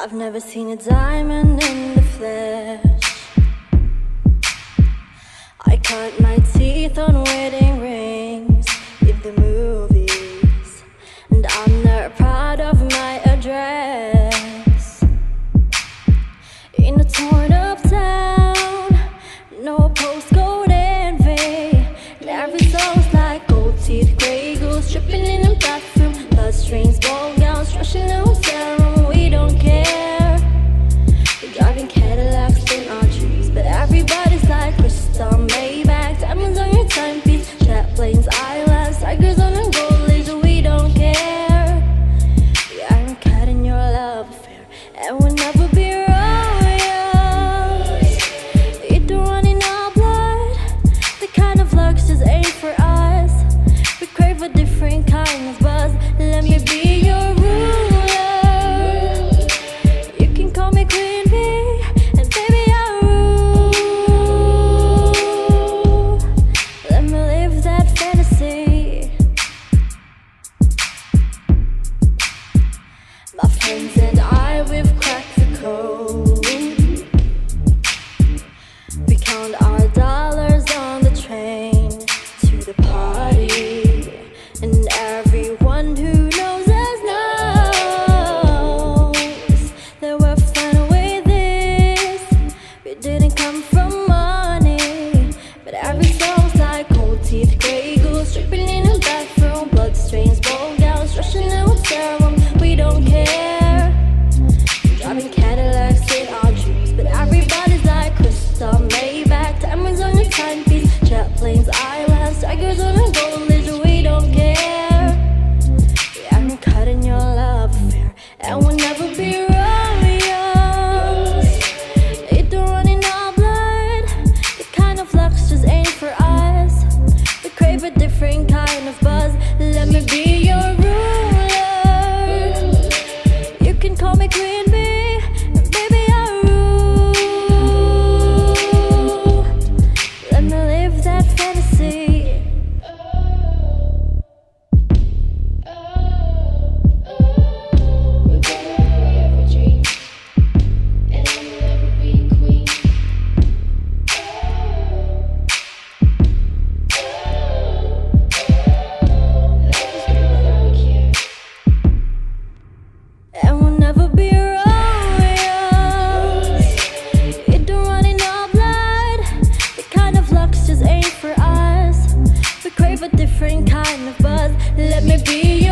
I've never seen a diamond in the flesh. I cut my teeth on wedding rings in the movies, and I'm not proud of my address. In a torn up town, no postcode envy, and every song's like gold teeth, grey goose, tripping in a bathroom, bloodstains, ball gowns, rushing out serum. We don't care. We're driving Cadillacs in our trees, but everybody's like crystal, Maybach, diamonds on your timepiece, jet planes, islands, tigers on a gold leash. We don't care. We aren't cutting your love affair, and we'll never be royals. It don't run in our blood. The kind of lux just ain't for us. We crave a different kind of buzz. Let me be your ruler. You can call me Queen Bee, and baby I rule. Let me live that fantasy. My friends and I, we've cracked the code. We count our dollars on the train to the party, and everyone who knows us knows that we're fine with this. We didn't come from money, but every song's like gold teeth, grey goose, dripping in a bathroom, bloodstains, ball gowns, rushing out serum. We don't care. Driving Cadillacs in our dreams, but everybody's like crystal, Maybach, diamonds on your timepiece, jet planes, islands, tigers on a gold leash. We don't care. We aren't cutting your love affair, and we'll never be royals. It don't run in our blood. The kind of lux just ain't for us. We crave a different kind of buzz. Let me be your ruler. You can call me Queen Bee, and baby I rule. Let me live that fantasy. We're gonna have a dream, and I'll never be queen. Life is good without care. And we'll never be royals. It don't run in our blood. The kind of lux just ain't for us. We crave a different kind of buzz. Let me be